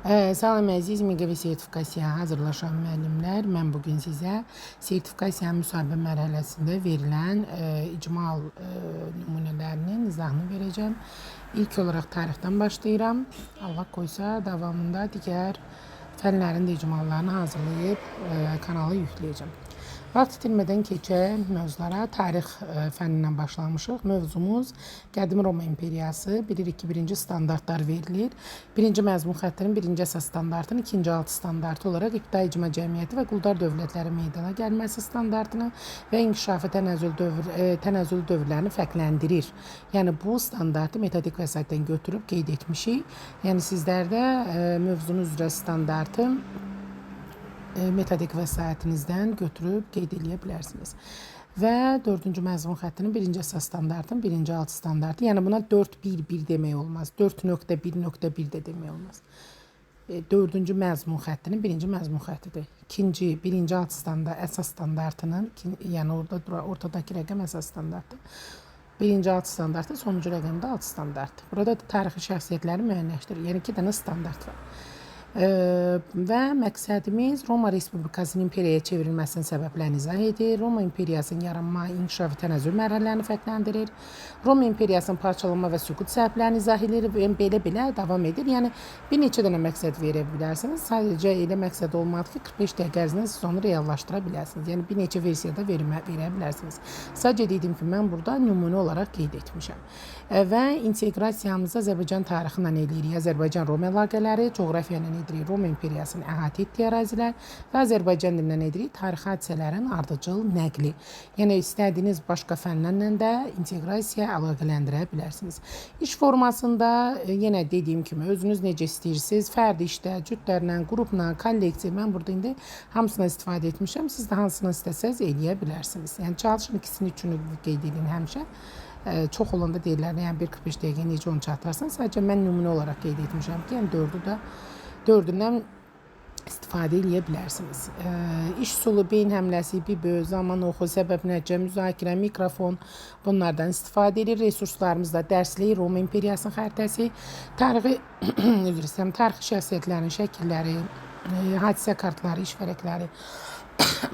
Salam əziz MİQA və sertifikasiyaya hazırlaşan müəllimlər. Mən bugün sizə sertifikasiyanın müsahibə mərhələsində verilən icmal nümunələrinin izahını verəcəm. İlk olaraq tarixdən başlayıram. Allah qoysa davamında digər fənlərin də icmallarını hazırlayıb kanala yükləyəcəm. Vaxt itirmədən keçək mövzulara. Tarix fənnindən başlamışıq. Mövzumuz Qədim Roma İmperiyası. Bilirik ki, birinci standartlar verilir. Birinci məzmun xəttinin birinci əsas standartını, ikinci altı standartı olaraq ibtidai icma cəmiyyəti və quldar dövlətləri meydana gəlməsi standartını və inkişafı tənəzzül dövrlərini fərqləndirir. Yəni bu standartı metodik vəsaitdən götürüb qeyd etmişik. Yəni sizlərdə mövzunun üzrə standartı metodik vəsaitinizdən götürüb qeyd edə bilərsiniz. Və dördüncü məzmun xəttinin birinci əsas standartının birinci altı standartı. Yəni buna 4.1.1 demək olmaz. 4.1.1 də demək olmaz. Dördüncü məzmun xəttinin birinci məzmun xəttidir. İkinci, birinci altı standart, əsas standartının, yəni ortadakı rəqəm əsas standartı. Birinci altı standartı, sonuncu rəqəm də altı standartı. Burada tarixi şəxsiyyətləri müəyyənləşdirir. Yəni 2 dənə standart var. Və məqsədimiz Roma Respublikasının imperiyaya çevrilməsinin səbəblərini izah edir. Roma İmperiyasının yaranma, inkişaf və tənəzzül mərhələlərini fərqləndirir. Roma İmperiyasının parçalanma və süqut səbəblərini izah edir və belə davam edir. Yəni bir neçə dənə məqsəd verə bilərsiniz. Sadəcə elə məqsəd olmadı ki, 45 dəqiqə ərzində siz onu reallaşdıra bilərsiniz. Yəni bir neçə versiyada verə bilərsiniz. Sadəcə dedim ki, mən burada nümunə olaraq qeyd etmişəm. Və inteqrasiyamızı Azərbaycan tarixi ilə edirik. Azərbaycan-Roma əlaqələri, coğrafiya ilə edirik. Roma İmperiyasının əhatə etdiyi ərazilər və Azərbaycan dilindən edirik. Tarixi hadisələrin ardıcıl nəqli. Yəni istədiyiniz başqa fənlərlə də inteqrasiya əlaqələndirə bilərsiniz. İş formasında yenə dediyim kimi özünüz necə istəyirsiniz, fərdi işdə, cütlərlə, qrupla, kollektiv. Mən burada indi hamısından istifadə etmişəm. Siz də hansını istəsəz eləyə bilərsiniz. Yəni çalışın ikisini üçünü qeyd edin həmişə. Çox olanda deyirlər, yəni 1.45 dəqiqə necə onu çatdırarsan. Sadəcə mən nümunə olaraq qeyd etmişəm ki, yəni dördündən istifadə edə bilərsiniz. İş üsulu, beyin həmləsi, BİBÖ, zaman oxu, səbəb nəticə, müzakirə, mikrofon bunlardan istifadə edir. Resurslarımızda dərslik, Roma İmperiyasının xəritəsi, tarixi şəxsiyyətlərin şəkilləri, hadisə kartları, iş vərəqləri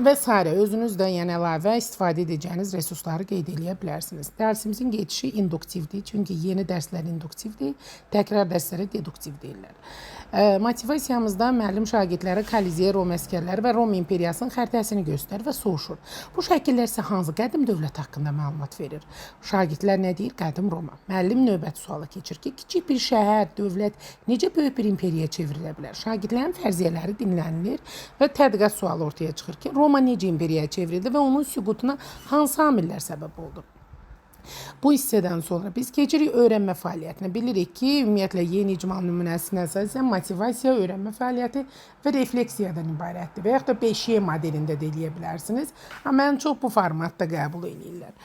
və s. Özünüz də yəni əlavə istifadə edəcəyiniz resursları qeyd edə bilərsiniz. Dərsimizin geçişi induktivdir. Çünki yeni dərslər induktivdir, təkrar dərsləri deduktiv deyirlər. Motivasiyamızda müəllim şagirdlərə Kolizey, Roma əsgərləri və Roma İmperiyasının xəritəsini göstərir və soruşur. Bu şəkillər isə hansı qədim dövlət haqqında məlumat verir? Şagirdlər nə deyir? Qədim Roma. Müəllim növbəti suala keçir ki, kiçik bir şəhər, dövlət necə böyük bir imperiyaya çevrilə bilər? Şagirdlərin fərziyyələri dinlənilir və tədqiqat sualı ortaya çıxır ki, Roma necə imperiyaya çevrildi və onun süqutuna hansı amillər səbəb oldu? Bu hissədən sonra biz keçirik öyrənmə fəaliyyətinə. Bilirik ki, ümumiyyətlə yeni icmal nümunəsinə əsasən motivasiya, öyrənmə fəaliyyəti və refleksiyadan ibarətdir. Və yaxud da 5Y modelində də eləyə bilərsiniz. Amma ən çox bu formatda qəbul edirlər.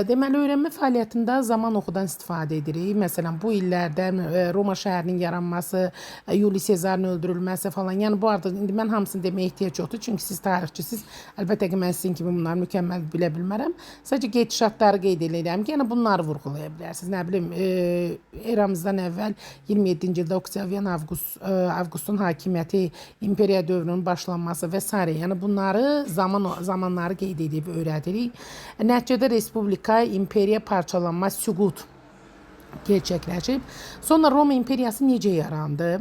Deməli, öyrənmə fəaliyyətində zaman oxudan istifadə edirik. Məsələn, bu illərdə Roma şəhərinin yaranması, Yuli Sezarın öldürülməsi falan. Yəni bu arada indi mən hamısını deməyə ehtiyac yoxdur. Çünki siz tarixçisiz. Əlbəttə ki, mən sizin kimi bunları mükəmməl bilə bilmərəm. Sadəcə gedişatları qeyd edirəm ki, yəni bunları vurğulaya bilərsiniz. Nə bilim, eramızdan əvvəl 27-ci ildə Oktavian Avqustun hakimiyyəti, imperiya dövrünün başlanması və s. Yəni bunları zamanları qeyd edib öyrədirik. Nəticədə respublika, imperiya parçalanma, süqut gerçəkləşib. Sonra Roma İmperiyası necə yarandı?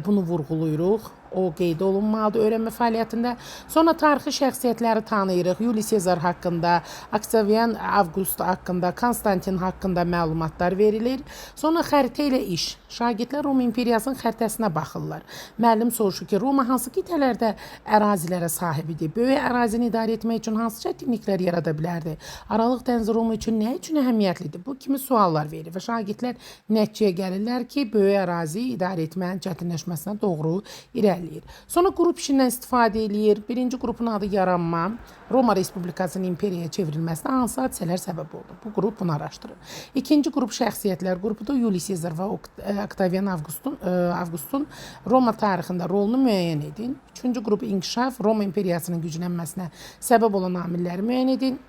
Bunu vurğuluyuruq. O qeyd olunmalıdır öyrənmə fəaliyyətində. Sonra tarixi şəxsiyyətləri tanıyırıq. Yuli Sezar haqqında, Oktavian Avqust haqqında, Konstantin haqqında məlumatlar verilir. Sonra xəritə ilə iş. Şagirdlər Roma İmperiyasının xəritəsinə baxırlar. Müəllim soruşur ki, Roma hansı qitələrdə ərazilərə sahib idi? Böyük ərazini idarə etmək üçün hansı çətinliklər yarada bilərdi? Aralıq dənizi Roma üçün nə üçün əhəmiyyətlidir? Bu kimi suallar verir və şagirdlər nəticəyə gəlirlər ki, böyük ərazi idarə etmənin çətinləşməsinə doğru irəliləyir. Sonra qrup işindən istifadə edir. Birinci qrupun adı yaranma. Roma Respublikasının imperiyaya çevrilməsinə hansı hadisələr səbəb oldu? Bu qrup bunu araşdırır. İkinci qrup şəxsiyyətlər qrupudur. Yuli Sezar və Oktavian Avqustun Roma tarixində rolunu müəyyən edin. Üçüncü qrup inkişaf, Roma imperiyasının güclənməsinə səbəb olan amilləri müəyyən edin.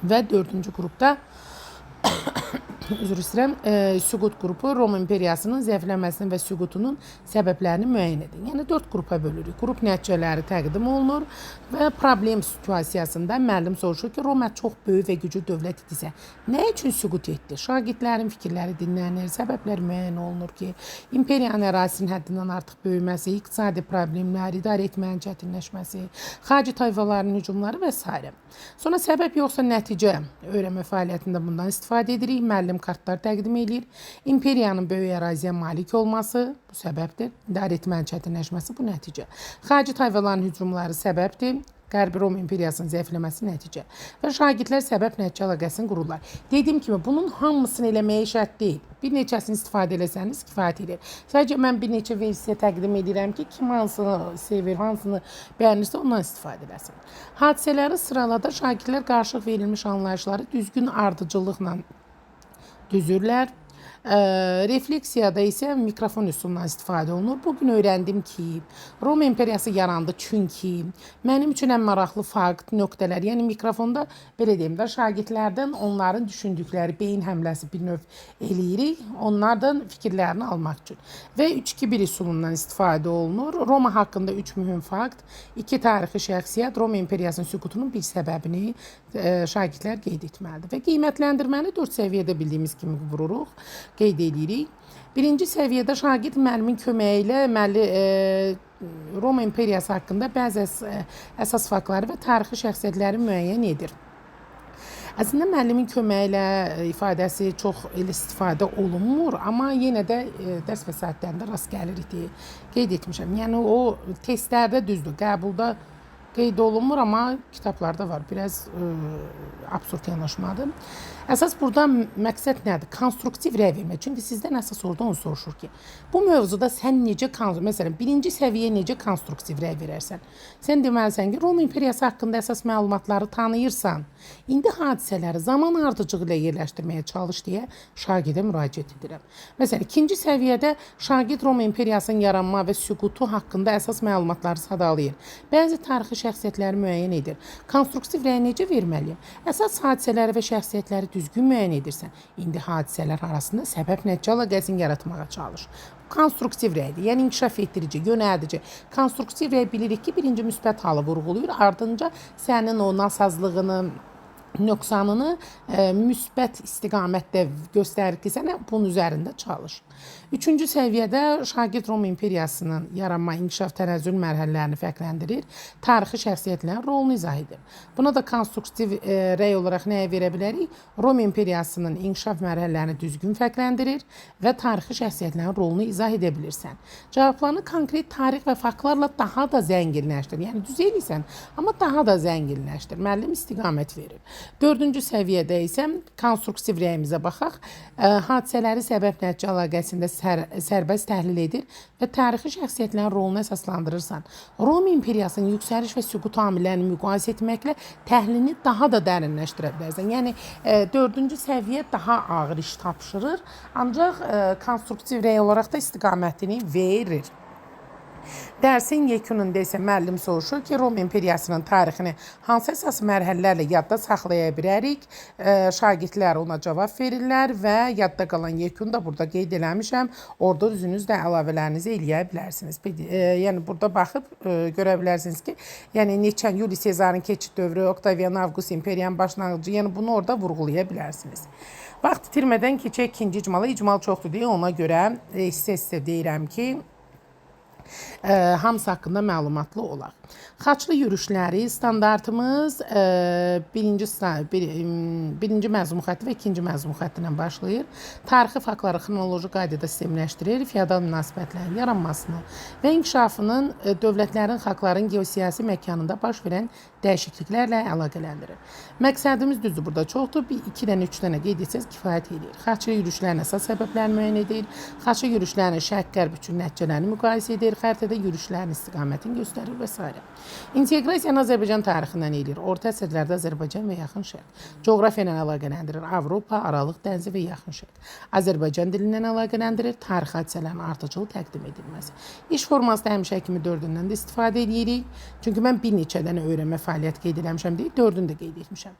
Və dördüncü qrupda üzr istəyirəm, süqut qrupu Roma imperiyasının zəifləməsinin və süqutunun səbəblərini müəyyən edin. Yəni 4 qrupa bölürük. Qrup nəticələri təqdim olunur və problem situasiyasında müəllim soruşur ki, Roma çox böyük və güclü dövlət idisə, nə üçün süqut etdi? Şagirdlərin fikirləri dinlənir, səbəblər müəyyən olunur ki, imperiyanın ərazisinin həddindən artıq böyüməsi, iqtisadi problemlər, idarə etmənin çətinləşməsi, xarici tayfaların hücumları və s. Sonra səbəb yoxsa nəticə öyrənmə fəaliyyətində bundan istifadə edirik. Müəllim kartlar təqdim edir. İmperiyanın böyük əraziyə malik olması bu səbəbdir. İdarə etmənin çətinləşməsi bu nəticə. Xarici tayfaların hücumları səbəbdir. Qərbi Roma imperiyasının zəifləməsi nəticə. Və şagirdlər səbəb-nəticə əlaqəsini qururlar. Dediyim kimi, bunun hamısını eləməyə şərt deyil. Bir neçəsini istifadə eləsəniz kifayət edir. Sadəcə mən bir neçə versiya təqdim edirəm ki, kim hansını sevir, hansını bəyənirsə ondan istifadə eləsin. Hadisələri sıralada şagirdlər qarşılıq verilmiş anlayışları düzgün ardıcıllıqla düzürlər. Refleksiyada isə mikrofon üsulundan istifadə olunur. Bugün öyrəndim ki, Roma imperiyası yarandı çünki mənim üçün ən maraqlı fakt, nöqtələr, yəni mikrofonda belə deyim də şagirdlərdən onların düşündükləri beyin həmləsi bir növ eləyirik, onlardan fikirlərini almaq üçün. Və 3-2-1 üsulundan istifadə olunur. Roma haqqında 3 mühüm fakt, 2 tarixi şəxsiyyət, Roma imperiyasının süqutunun bir səbəbini şagirdlər qeyd etməlidir. Və qiymətləndirməni 4 səviyyədə bildiyimiz kimi vururuq. Qeyd edirik. Birinci səviyyədə şagird müəllimin köməyi ilə Roma imperiyası haqqında bəzi əsas faktları və tarixi şəxsiyyətləri müəyyən edir. Əslində müəllimin köməyi ilə ifadəsi çox elə istifadə olunmur, amma yenə də dərs vəsaitlərində rast gəlirik deyə qeyd etmişəm. Yəni o testlərdə düzdür, qəbulda qeyd olunmur, amma kitablarda var. Biraz absurd yanaşmadır. Əsas burada məqsəd nədir? Konstruktiv rəy vermək. Çünki sizdən əsas orada onu soruşur ki, bu mövzuda sən necə, məsələn, birinci səviyyə necə konstruktiv rəy verərsən? Sən deməlisən ki, Roma imperiyası haqqında əsas məlumatları tanıyırsan, indi hadisələri zaman ardıcığı ilə yerləşdirməyə çalış deyə şagirdə müraciət edirəm. Məsələn, ikinci səviyyədə şagird Roma imperiyasının yaranma və süqutu haqqında əsas məlumatları sadalayır. Bəzi tarixi şəxsiyyətləri müəyyən edir. Konstruktiv rəy necə verməliyəm? Əsas hadisələri və şəxsiyyətləri düzgün müəyyən edirsən, indi hadisələr arasında səbəb-nəticə əlaqəsini yaratmağa çalış. Konstruktiv rəydir, yəni inkişaf etdirici, yönəldici. Konstruktiv rəy bilirik ki, birinci müsbət halı vurğulayır, ardınca sənin o nasazlığını, nöqsanını müsbət istiqamətdə göstərir ki, sənə bunun üzərində çalış. Üçüncü səviyyədə şagird Roma imperiyasının yaranma, inkişaf, tənəzzül mərhələlərini fərqləndirir, tarixi şəxsiyyətlərin rolunu izah edir. Buna da konstruktiv rəy olaraq nəyə verə bilərik? Roma imperiyasının inkişaf mərhələlərini düzgün fərqləndirir və tarixi şəxsiyyətlərin rolunu izah edə bilirsən. Cavablarını konkret tarix və faktlarla daha da zənginləşdir. Yəni düz eləyirsən, amma daha da zənginləşdir. Müəllim istiqamət verir. Dördüncü səviyyədə isə konstruktiv rəyimizə baxaq. Hadisələri səbəb-nəticə əlaqəsində sərbəst təhlil edir və tarixi şəxsiyyətlərin rolunu əsaslandırırsan. Roma imperiyasının yüksəliş və süqut amillərini müqayisə etməklə təhlilini daha da dərinləşdirə bilərsən. Yəni dördüncü səviyyə daha ağır iş tapşırır, ancaq konstruktiv rəy olaraq da istiqamətini verir. Dərsin yekununda isə müəllim soruşur ki, Roma imperiyasının tarixini hansı əsas mərhələlərlə yadda saxlaya bilərik? Şagirdlər ona cavab verirlər və yadda qalan yekunu da burada qeyd eləmişəm. Orada özünüz də əlavələrinizi eləyə bilərsiniz. Yəni burada baxıb görə bilərsiniz ki, yəni neçə Yuli Sezarın keçid dövrü, Oktavian Avqust imperiyanın başlanğıcı, yəni bunu orada vurğulaya bilərsiniz. Vaxt itirmədən keçək ikinci icmala. İcmal çoxdur deyə ona görə hissə deyirəm ki, hamısı haqqında məlumatlı olaq. Xaçlı yürüşləri standartımız birinci məzmun xətti və ikinci məzmun xətti ilə başlayır. Tarixi faktları xronoloji qaydada sistemləşdirir, feodal münasibətlərin yaranmasını və inkişafının dövlətlərin, xalqların geosiyasi məkanında baş verən dəyişikliklərlə əlaqələndirir. Məqsədimiz düzdür, burada çoxdur. 2-3 dənə qeyd etsəz kifayət edir. Xaçlı yürüşlərin əsas səbəblərini müəyyən edir. Xaçlı yürüşlərin şərq-qərb üçün nəticələrini müqayisə edir. Xəritədə yürüşlərin istiqamətini göstərir və s. İnteqrasiyanı Azərbaycan tarixindən edir. Orta əsrlərdə Azərbaycan və Yaxın Şərq. Coğrafiya ilə əlaqələndirir. Avropa, Aralıq dənizi və Yaxın Şərq. Azərbaycan dilindən əlaqələndirir. Tarix hadisələrin ardıcıl təqdim edilməsi. İş formasında həmişə kimi dördündən də istifadə edirik. Çünki mən bir neçə dənə öyrənmə fəaliyyət qeyd eləmişəm deyib, dördünü də qeyd etmişəm.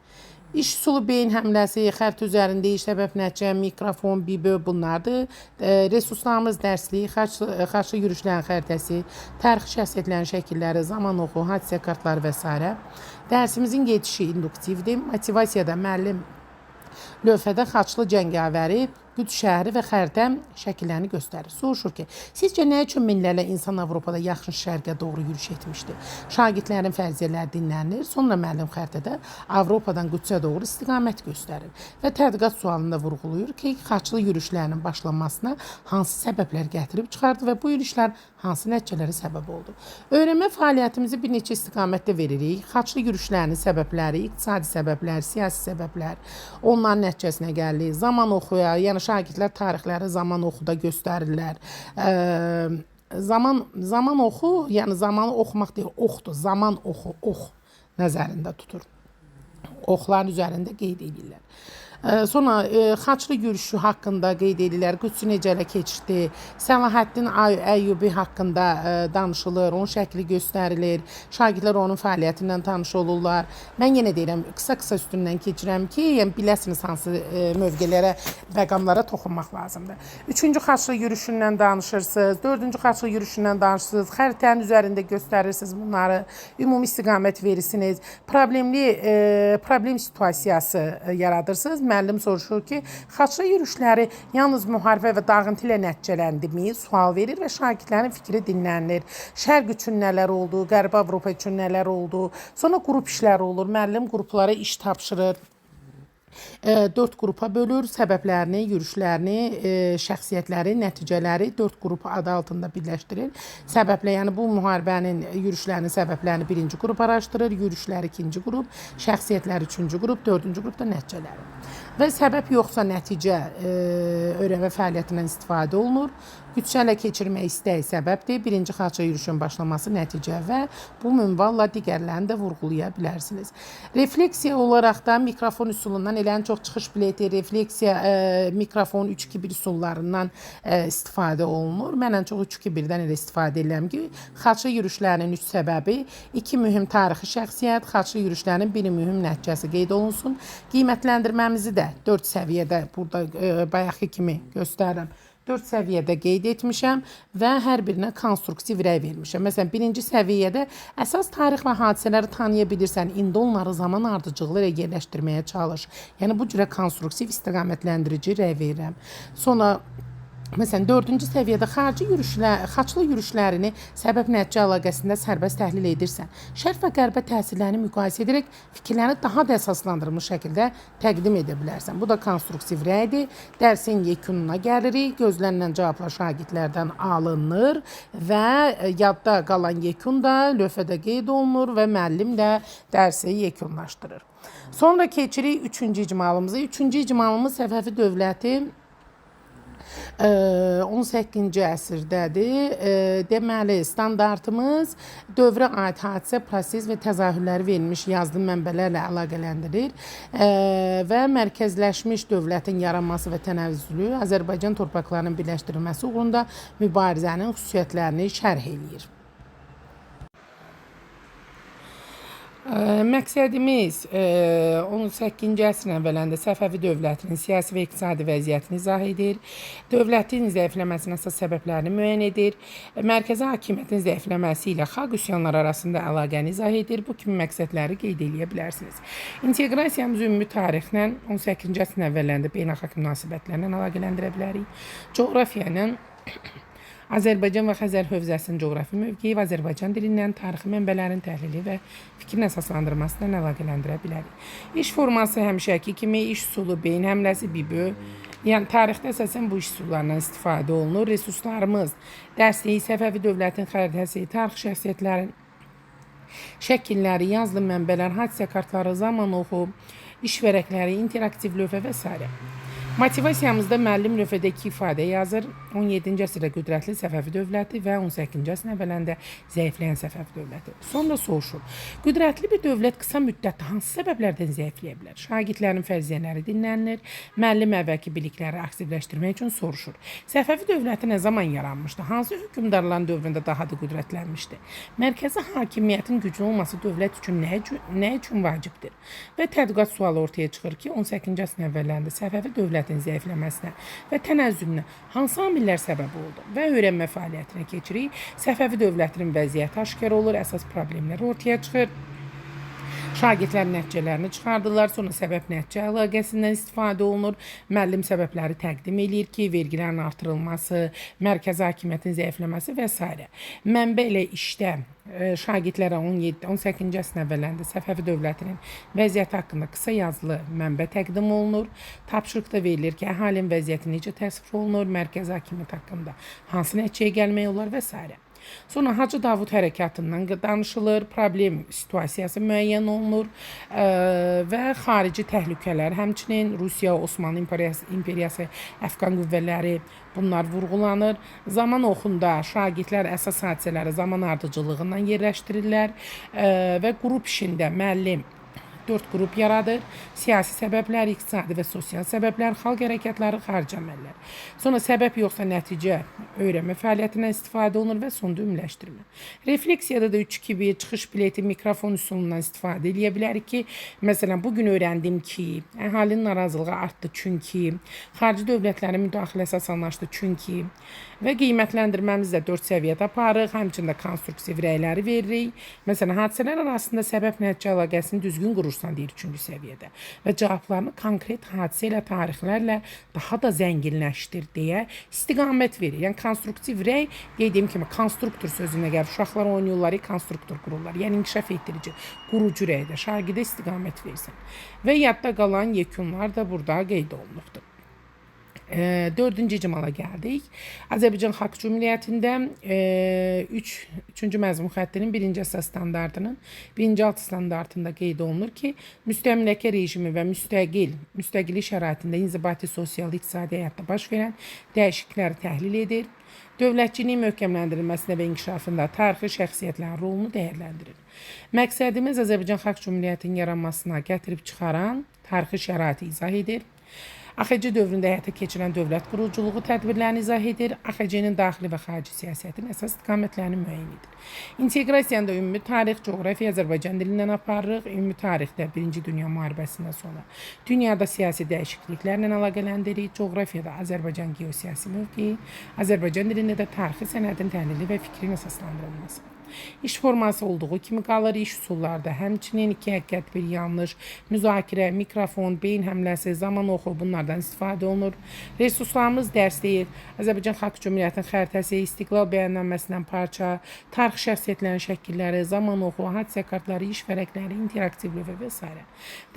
İş üsulu beyin həmləsi, xərt üzərində iş, səbəb nəticə, mikrofon, bibö bunlardır. Resurslarımız dərslik, xarçlı yürüşlərin xəritəsi, tarixi şəxsiyyətlərin şəkilləri, zaman oxu, hadisə kartları və s. Dərsimizin gedişi induktivdir. Motivasiyada müəllim lövhədə xaçlı cəngavəri, Qüds şəhəri və xəritə şəkillərini göstərir. Soruşur ki, sizcə nə üçün minlərlə insan Avropada yaxın şərqə doğru yürüş etmişdi? Şagirdlərin fərziyyələri dinlənilir. Sonra müəllim xəritədə Avropadan Qüdsə doğru istiqamət göstərir və tədqiqat sualında vurğulayır ki, xaçlı yürüşlərinin başlanmasına hansı səbəblər gətirib çıxardı və bu yürüşlər hansı nəticələrə səbəb oldu? Öyrənmə fəaliyyətimizi bir neçə istiqamətdə veririk. Xaçlı yürüşlərinin səbəbləri, iqtisadi səbəblər, siyasi səbəblər, onların nəticəsinə gəlirik. Zaman oxuya, yəni şagirdlər tarixləri zaman oxuda göstərirlər. Zaman oxu, yəni zamanı oxumaq deyil, oxdur. Zaman oxu, ox nəzərində tutur. Oxların üzərində qeyd edirlər. Sonra xaçlı yürüşü haqqında qeyd edirlər. Qüdsü necə ələ keçirdi? Səlahaddin Əyyubi haqqında danışılır, onun şəkli göstərilir. Şagirdlər onun fəaliyyətindən tanış olurlar. Mən yenə deyirəm, qısa-qısa üstündən keçirəm ki, yəni biləsiniz hansı mövqelərə, məqamlara toxunmaq lazımdır. 3-cü xaçlı yürüşündən danışırsınız, 4-cü xaçlı yürüşündən danışırsınız, xəritənin üzərində göstərirsiniz bunları, ümumi istiqamət verirsiniz, problem situasiyası yaradırsınız. Müəllim soruşur ki, xaçlı yürüşləri yalnız müharibə və dağıntı ilə nəticələndirmi? Sual verir və şagirdlərin fikri dinlənilir. Şərq üçün nələr oldu, Qərbi Avropa üçün nələr oldu, sonra qrup işləri olur, müəllim qruplara iş tapşırır. 4 qrupa bölür, səbəblərini, yürüşlərini, şəxsiyyətləri, nəticələri 4 qrup adı altında birləşdirir. Səbəblə, yəni bu müharibənin yürüşlərinin səbəblərini 1-ci qrup araşdırır, yürüşləri 2-ci qrup, şəxsiyyətləri 3-cü qrup, 4-cü qrup da nəticələri. Və səbəb yoxsa nəticə öyrənmə fəaliyyətindən istifadə olunur. Qüdsə ələ keçirmək istəyi səbəbdir. 1-ci xaçlı yürüşün başlaması nəticə və bu minvalla digərlərini də vurğulaya bilərsiniz. Refleksiya olaraq da mikrofon üsulundan elə ən çox çıxış bileti, refleksiya, mikrofon 3-2-1 üsullarından istifadə olunur. Mən ən çox 3-2-1-dən elə istifadə edirəm ki, xaçlı yürüşlərinin 3 səbəbi, 2 mühüm tarixi şəxsiyyət, xaçlı yürüşlərinin 1 mühüm nəticəsi qeyd olunsun. Qiymətləndirməmizi də 4 səviyyədə burada bayaqki kimi göstərirəm. 4 səviyyədə qeyd etmişəm və hər birinə konstruktiv rəy vermişəm. Məsələn, 1-ci səviyyədə əsas tarix və hadisələri tanıya bilirsən, indi onları zaman ardıcıqlı ilə yerləşdirməyə çalış. Yəni, bu cürə konstruktiv istiqamətləndirici rəy verirəm. Sonra, məsələn, 4-cü səviyyədə xaçlı yürüşlərini səbəb-nəticə əlaqəsində sərbəst təhlil edirsən. Şərq və qərbə təsirlərini müqayisə edərək fikirlərini daha da əsaslandırılmış şəkildə təqdim edə bilərsən. Bu da konstruktiv rəydir. Dərsin yekununa gəlirik. Gözlənilən cavablar şagirdlərdən alınır və yadda qalan yekun da lövhədə qeyd olunur və müəllim də dərsi yekunlaşdırır. Sonra keçirik 3-cü icmalımıza. 3-cü icmalımız Səfəvi dövləti 18-ci əsrdədir. Deməli, standartımız dövrə aid hadisə, proses və təzahürləri verilmiş yazılı mənbələrlə əlaqələndirir və mərkəzləşmiş dövlətin yaranması və tənəzzülü Azərbaycan torpaqlarının birləşdirilməsi uğrunda mübarizənin xüsusiyyətlərini şərh eləyir. Məqsədimiz 18-ci əsrin əvvəlində Səfəvi dövlətinin siyasi və iqtisadi vəziyyətini izah edir, dövlətin zəifləməsinin əsas səbəblərini müəyyən edir, mərkəzi hakimiyyətin zəifləməsi ilə xalq üsyanları arasında əlaqəni izah edir. Bu kimi məqsədləri qeyd edə bilərsiniz. İnteqrasiyamızı ümumi tarixlə 18-ci əsrin əvvəllərində beynəlxalq münasibətlərlə əlaqələndirə bilərik. Coğrafiya ilə Azərbaycan və Xəzər hövzəsinin coğrafi mövqeyi və Azərbaycan dilindən tarixi mənbələrin təhlili və fikrin əsaslandırmasından əlaqələndirə bilərik. İş forması həmişəki kimi iş üsulu, beyin həmləsi, bibö, yəni tarixdə əsasən bu iş üsullarından istifadə olunur. Resurslarımız dərsliyi, Səfəvi dövlətin xəritəsi, tarix şəxsiyyətlərin şəkilləri, yazılı mənbələr, hadisə kartları, zaman oxu, iş vərəqləri, interaktiv lövhə və s. Motivasiyamızda müəllim lövhədə 2 ifadə yazır. 17-ci əsrdə qüdrətli Səfəvi dövləti və 18-ci əsrin əvvəlində zəifləyən Səfəvi dövləti. Sonra soruşur. Qüdrətli bir dövlət qısa müddətdə hansı səbəblərdən zəifləyə bilər? Şagirdlərin fərziyyələri dinlənilir. Müəllim əvvəlki bilikləri aktivləşdirmək üçün soruşur. Səfəvi dövləti nə zaman yaranmışdı? Hansı hökmdarların dövründə daha da qüdrətlənmişdi? Mərkəzi hakimiyyətin güclü olması dövlət üçün nə üçün vacibdir? Və tədqiqat sualı ortaya çıxır ki, 18-ci əsrin əvvəllərində Səfəvi dövləti zəifləməsinə və tənəzzülünə hansı amillər səbəb oldu və öyrənmə fəaliyyətinə keçirik. Səfəvi dövlətinin vəziyyəti aşkar olur, əsas problemlər ortaya çıxır. Şagirdlər nəticələrini çıxardırlar, sonra səbəb-nəticə əlaqəsindən istifadə olunur. Müəllim səbəbləri təqdim eləyir ki, vergilərin artırılması, mərkəzi hakimiyyətin zəifləməsi və s. Mənbə ilə işdə şagirdlərə 18-ci əsrin əvvəllərində Səfəvi dövlətinin vəziyyəti haqqında qısa yazılı mənbə təqdim olunur. Tapşırıqda verilir ki, əhalinin vəziyyəti necə təsvir olunur, mərkəzi hakimiyyət haqqında hansı nəticəyə gəlmək olar və s. Sonra Hacı Davud hərəkatından danışılır, problem situasiyası müəyyən olunur və xarici təhlükələr, həmçinin Rusiya, Osmanlı İmperiyası, Əfqan qüvvələri bunlar vurğulanır. Zaman oxunda şagirdlər əsas hadisələri zaman ardıcıllığından yerləşdirirlər və qrup işində müəllim 4 qrup yaradır. Siyasi səbəblər, iqtisadi və sosial səbəblər, xalq hərəkatları, xarici əməllər. Sonra səbəb yoxsa nəticə öyrənmə fəaliyyətindən istifadə olunur və sonda ümumiləşdirmə. Refleksiyada da 3-2-1, çıxış bileti, mikrofon üsulundan istifadə edə bilərik ki, məsələn, bugün öyrəndim ki, əhalinin narazılığı artdı çünki, xarici dövlətlərin müdaxiləsi asanlaşdı çünki və qiymətləndirməmiz də 4 səviyyədə aparırıq, həmçində konstruktiv rəyləri veririk. Məsələn, hadisələr arasında səbəb-nəticə əlaqəsini düzgün qurursan deyir 3-cü səviyyədə və cavablarını konkret hadisə ilə, tarixlərlə daha da zənginləşdir deyə istiqamət verir. Yəni, konstruktiv rəy, dediyim kimi, konstruktor sözünə gəlir. Uşaqlar oynayırlar, konstruktor qururlar. Yəni, inkişaf etdirici, qurucu rəydə şagirdə istiqamət versin. Və yadda qalan yekunlar da burada qeyd olunubdur. 4-cü icmala gəldik. Azərbaycan Xalq Cümhuriyyətində 3-cü məzmun xəttinin 1-ci əsas standartının 1-ci alt standartında qeyd olunur ki, müstəmləkə rejimi və müstəqillik şəraitində inzibati sosial-iqtisadi həyatda baş verən dəyişiklikləri təhlil edir. Dövlətçiliyin möhkəmləndirilməsində və inkişafında tarixi şəxsiyyətlərin rolunu dəyərləndirir. Məqsədimiz Azərbaycan Xalq Cümhuriyyətinin yaranmasına gətirib çıxaran tarixi şəraiti izah edir. AXC dövründə həyata keçirilən dövlət quruculuğu tədbirlərini izah edir. AXC-nin daxili və xarici siyasətinin əsas istiqamətlərini müəyyən edir. İnteqrasiyada ümumi tarix, coğrafiya, Azərbaycan dilindən aparırıq. Ümumi tarixdə 1-ci Dünya müharibəsindən sonra dünyada siyasi dəyişikliklərlə əlaqələndiririk. Coğrafiyada Azərbaycan geosiyasi mövqeyi, Azərbaycan dilində də tarixi sənədin təhlili və fikrin əsaslandırılması. İş forması olduğu kimi qalır, iş üsullarda həmçinin 2 həqiqət, 1 yanlış, müzakirə, mikrofon, beyin həmləsi, zaman oxu bunlardan istifadə olunur. Resurslarımız dərs deyil. Azərbaycan Xalq Cümhuriyyətinin xəritəsi, istiqlal bəyannaməsindən parça, tarix şəxsiyyətlərin şəkilləri, zaman oxu, hadisə kartları, iş vərəqləri, interaktiv lövhə və s.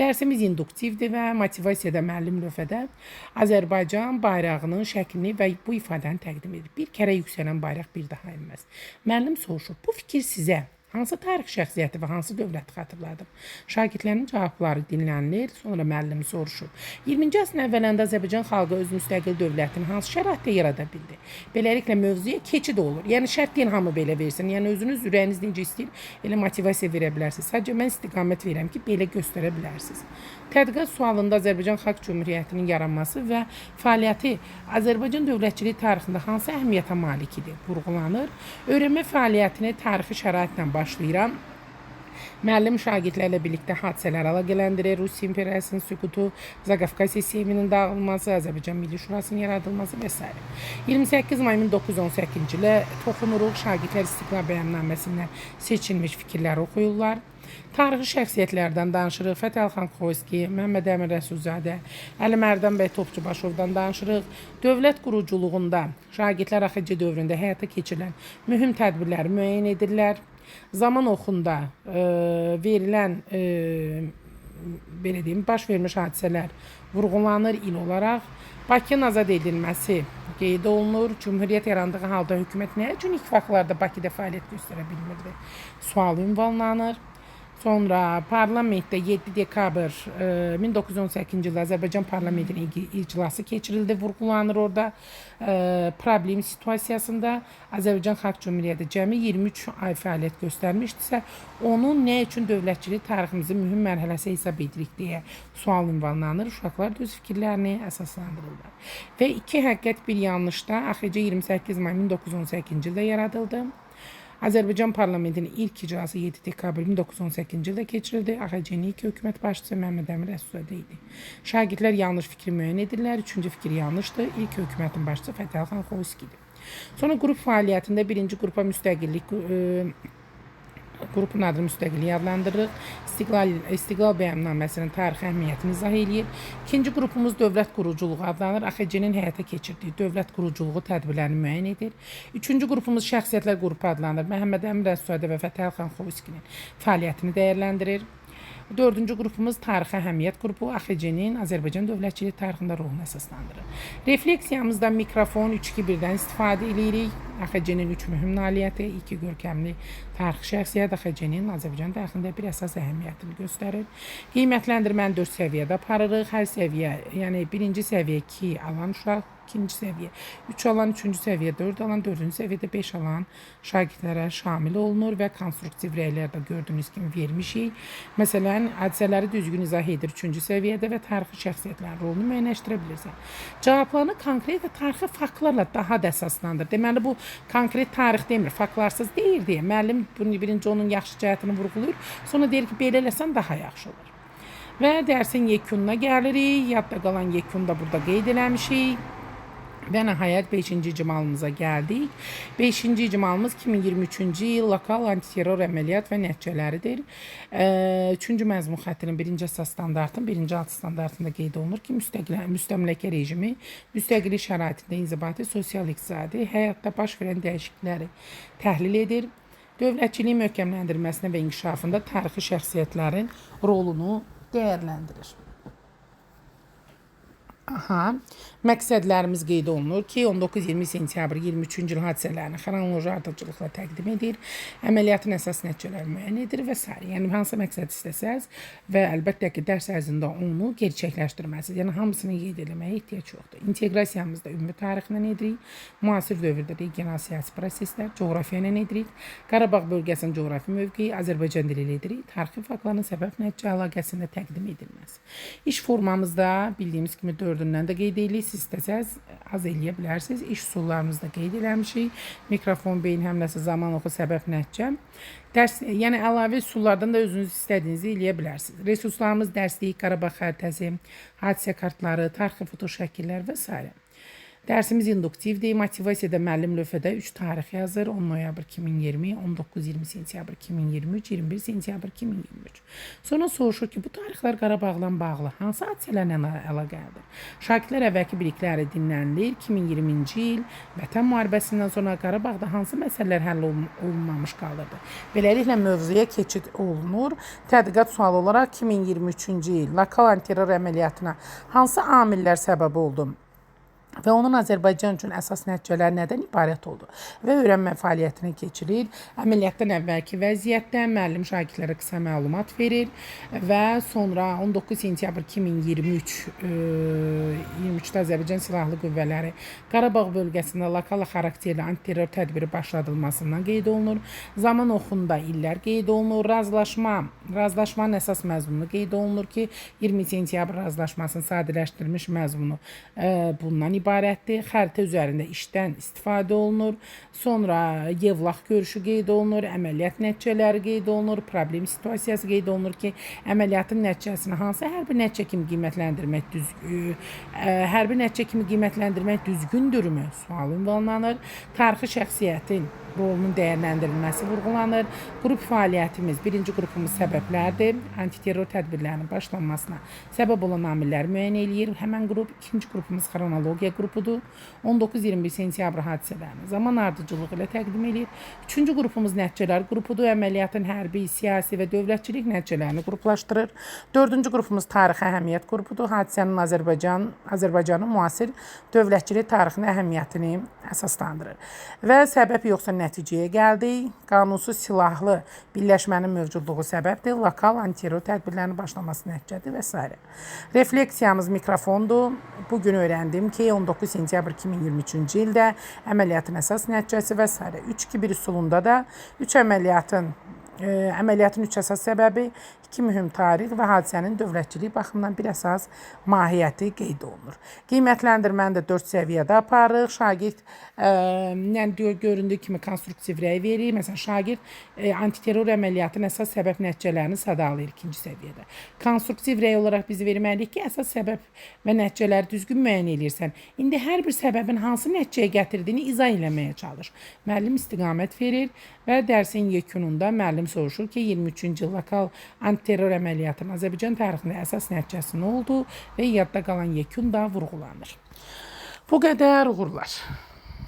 Dərsimiz induktivdir və motivasiyada müəllim lövhədə Azərbaycan bayrağının şəklini və bu ifadəni təqdim edir. Bir kərə yüksələn bayraq bir daha enməz. Müəllim soruşur, bu fikir sizə hansı tarix şəxsiyyəti və hansı dövləti xatırladır? Şagirdlərin cavabları dinlənilir, sonra müəllim soruşur. 20-ci əsrin əvvəlində Azərbaycan xalqı öz müstəqil dövlətini hansı şəraitdə yarada bildi? Beləliklə mövzuya keçid olur. Yəni şərt deyil hamı belə versin. Yəni özünüz ürəyiniz necə istəyir, elə motivasiya verə bilərsiniz. Sadəcə mən istiqamət verirəm ki, belə göstərə bilərsiniz. Tədqiqat sualında Azərbaycan Xalq Cümhuriyyətinin yaranması və fəaliyyəti Azərbaycan dövlətçiliyi tarixində hansı əhəmiyyətə malik idi? Vurğulanır. Öyrənmə fəaliyyətini tarixi şəraitlə başlayıram. Müəllim şagirdlərlə birlikdə hadisələr əlaqələndirir. Rusiya İmperiyasının süqutu, Zaqafqasiya sisteminin dağılması, Azərbaycan Milli Şurasının yaradılması və s. 28 may 1918-ci ilə toxunuruq. Şagirdlər istiqlal bəyannaməsindən seçilmiş fikirləri oxuyurlar. Tarixi şəxsiyyətlərdən danışırıq. Fətəlxan Xoyski, Məhəmməd Əmin Rəsulzadə, Əli Mərdan bəy Topçubaşovdan danışırıq. Dövlət quruculuğunda şagirdlər AXC dövründə həyata keçirilən mühüm tədbirləri müəyyən edirlər. Zaman oxunda verilən belə deyim, baş vermiş hadisələr vurğulanır il olaraq. Bakının azad edilməsi qeyd olunur. Cümhuriyyət yarandığı halda hökumət nə üçün ilk vaxtlarda Bakıda fəaliyyət göstərə bilmirdi? Sual ünvanlanır. Sonra parlamentdə 7 dekabr 1918-ci ildə Azərbaycan parlamentinin iclası keçirildi, vurğulanır orada. Problem situasiyasında Azərbaycan Xalq Cümhuriyyəti cəmi 23 ay fəaliyyət göstərmişdisə, onun nə üçün dövlətçilik tariximizin mühüm mərhələsi hesab edirik deyə sual ünvanlanır. Uşaqlar da öz fikirlərini əsaslandırırlar. Və 2 həqiqət bir yanlışda AXC 28 may 1918-ci ildə yaradıldı. Azərbaycan parlamentinin ilk icrası 7 dekabr 1918-ci ildə keçirildi. AXC-nin ilk hökumət başçısı Məmməd Əmir Əsuszadə idi. Şagirdlər yanlış fikri müəyyən edirlər. 3-cü fikir yanlışdır. İlk hökumətin başçısı Fətəli Xovskidir. Sonra qrup fəaliyyətində birinci qrupa müstəqillik qrupun adını müstəqillik adlandırırıq. İstiqlal bəyannaməsinin tarixi əhəmiyyətini izah edir. İkinci qrupumuz dövlət quruculuğu adlanır. AXC-nin həyata keçirdiyi dövlət quruculuğu tədbirlərini müəyyən edir. Üçüncü qrupumuz şəxsiyyətlər qrupu adlanır. Məmməd Əmir Əsuszadə və Fətəli Xovskinin fəaliyyətini dəyərləndirir. Dördüncü qrupumuz tarixi əhəmiyyət qrupu AXC-nin Azərbaycan dövlətçilik tarixində ruhunu əsaslandırır. Refleksiyamızda mikrofon 3-2-1-dən istifadə edirik. AXC-nin 3 mühüm nailiyyəti, 2 görkəmli tarixi şəxsiyyət AXC-nin Azərbaycan tarixində bir əsas əhəmiyyətini göstərir. Qiymətləndirməni 4 səviyyədə aparırıq. Hər səviyyə, yəni birinci səviyyə 2 alan uşaq, ikinci səviyyə 3 alan, üçüncü səviyyə 4 alan, dördüncü səviyyədə 5 alan şagirdlərə şamil olunur və konstruktiv rəylərdə gördüyünüz kimi vermişik. Məsələn, hadisələri düzgün izah edir 3-cü səviyyədə və tarixi şəxsiyyətlərin rolunu müəyyənləşdirə bilirsən. Cavablarını konkret və tarixi faktlarla daha da əsaslandır. Deməli, bu konkret tarix demir, faktlarsız deyil deyə. Müəllim birinci onun yaxşı cəhətini vurğulayır, sonra deyir ki, belə eləsən daha yaxşı olur. Və dərsin yekununa gəlirik. Yadda qalan yekunu da burada qeyd eləmişik. Və nəhayət 5-ci icmalımıza gəldik. 5-ci icmalımız 2023-cü il lokal antiterror əməliyyat və nəticələridir. 3-cü məzmun xəttinin 1-ci əsas standartın 1-ci alt standartında qeyd olunur ki, müstəmləkə rejimi müstəqillik şəraitində inzibati, sosial-iqtisadi həyatda baş verən dəyişiklikləri təhlil edir. Dövlətçiliyin möhkəmləndirilməsində və inkişafında tarixi şəxsiyyətlərin rolunu dəyərləndirir. Məqsədlərimiz qeyd olunur ki, 19-20 sentyabr 23-cü il hadisələrini xronoloji ardıcılıqla təqdim edir, əməliyyatın əsas nəticələrini müəyyən edir və s. Yəni, hansı məqsəd istəsəz və əlbəttə ki, dərs ərzində onu gerçəkləşdirməsiz. Yəni, hamısını qeyd eləməyə ehtiyac yoxdur. İnteqrasiyamızda ümumi tarixlə edirik, müasir dövrdə regional siyasi proseslər, coğrafiya ilə edirik, Qarabağ bölgəsinin coğrafi mövqeyi, Azərbaycan dili ilə edirik, tarixi faktların səbəb-nəticə əlaqəsində təqdim edilməsi. İş formamızda bildiyimiz kimi 4-dən də qeyd edirik. Siz istəsəz az eləyə bilərsiniz. İş üsullarımızda qeyd eləmişik. Mikrofon, beyin həmləsi, zaman oxu, səbəb, nəticə. Dərs, yəni əlavə üsullardan da özünüz istədiyinizi eləyə bilərsiniz. Resurslarımız dərslik, Qarabağ xəritəsi, hadisə kartları, tarixi fotoşəkillər və s. Dərsimiz induktivdir. Motivasiyada müəllim lövhədə 3 tarix yazır. 10 noyabr 2020, 19-20 sentyabr 2023, 21 sentyabr 2023. Sonra soruşur ki, bu tarixlər Qarabağla bağlı hansı hadisələrlə əlaqəlidir? Şagirdlər əvvəlki bilikləri dinlənilir. 2020-ci il Vətən müharibəsindən sonra Qarabağda hansı məsələlər həll olunmamış qalırdı? Beləliklə mövzuya keçid olunur. Tədqiqat sualı olaraq 2023-cü il lokal antiterror əməliyyatına hansı amillər səbəb oldu? Və onun Azərbaycan üçün əsas nəticələri nədən ibarət oldu? Və öyrənmə fəaliyyətinə keçirir. Əməliyyatdan əvvəlki vəziyyətdən müəllim şagirdlərə qısa məlumat verir və sonra 19 sentyabr 2023-də Azərbaycan Silahlı Qüvvələri Qarabağ bölgəsində lokal xarakterli antiterror tədbiri başladılmasından qeyd olunur. Zaman oxunda illər qeyd olunur. Razılaşmanın əsas məzmunu qeyd olunur ki, 20 sentyabr razılaşmasının sadələşdirilmiş məzmunu bundan ibarətdir. Xəritə üzərində işdən istifadə olunur. Sonra Yevlax görüşü qeyd olunur. Əməliyyat nəticələri qeyd olunur. Problem situasiyası qeyd olunur ki, əməliyyatın nəticəsini hansı hərbi nəticə kimi qiymətləndirmək düzgündürmü? Sual ünvanlanır. Tarixi şəxsiyyətin rolunun dəyərləndirilməsi vurğulanır. Qrup fəaliyyətimiz, birinci qrupumuz səbəblərdir. Antiterror tədbirlərinin başlanmasına səbəb olan amilləri müəyyən eləyir. Həmən qrup, ikinci qrupumuz xronologiya Suriya qrupudur. 19-21 sentyabr hadisələrini zaman ardıcılığı ilə təqdim edir. Üçüncü qrupumuz nəticələr qrupudur. Əməliyyatın hərbi, siyasi və dövlətçilik nəticələrini qruplaşdırır. Dördüncü qrupumuz tarixi əhəmiyyət qrupudur. Hadisənin Azərbaycanın müasir dövlətçilik tarixinin əhəmiyyətini əsaslandırır. Və səbəb yoxsa nəticəyə gəldik. Qanunsuz silahlı birləşmənin mövcudluğu səbəbdir. Lokal antiterror tədbirlərinin başlaması nəticədir və s. Refleksiyamız mikrofondur. Bugün öyrəndim ki, 19 sentyabr 2023-cü ildə əməliyyatın əsas nəticəsi və s. 3-2-1 üsulunda da əməliyyatın 3 əsas səbəbi, 2 mühüm tarix və hadisənin dövlətçilik baxımından bir əsas mahiyyəti qeyd olunur. Qiymətləndirməni də 4 səviyyədə aparırıq. Şagird göründüyü kimi konstruktiv rəy verir. Məsələn, şagird antiterror əməliyyatın əsas səbəb nəticələrini sadalayır 2-ci səviyyədə. Konstruktiv rəy olaraq biz verməliyik ki, əsas səbəb və nəticələri düzgün müəyyən edirsən. İndi hər bir səbəbin hansı nəticəyə gətirdiyini izah eləməyə çalış. Müəllim istiqamət verir və dərsin yekununda müəllim soruşur ki, 23-cü il lokal antiterror əməliyyatının Azərbaycan tarixində əsas nəticəsi nə oldu və yadda qalan yekun da vurğulanır. Bu qədər, uğurlar.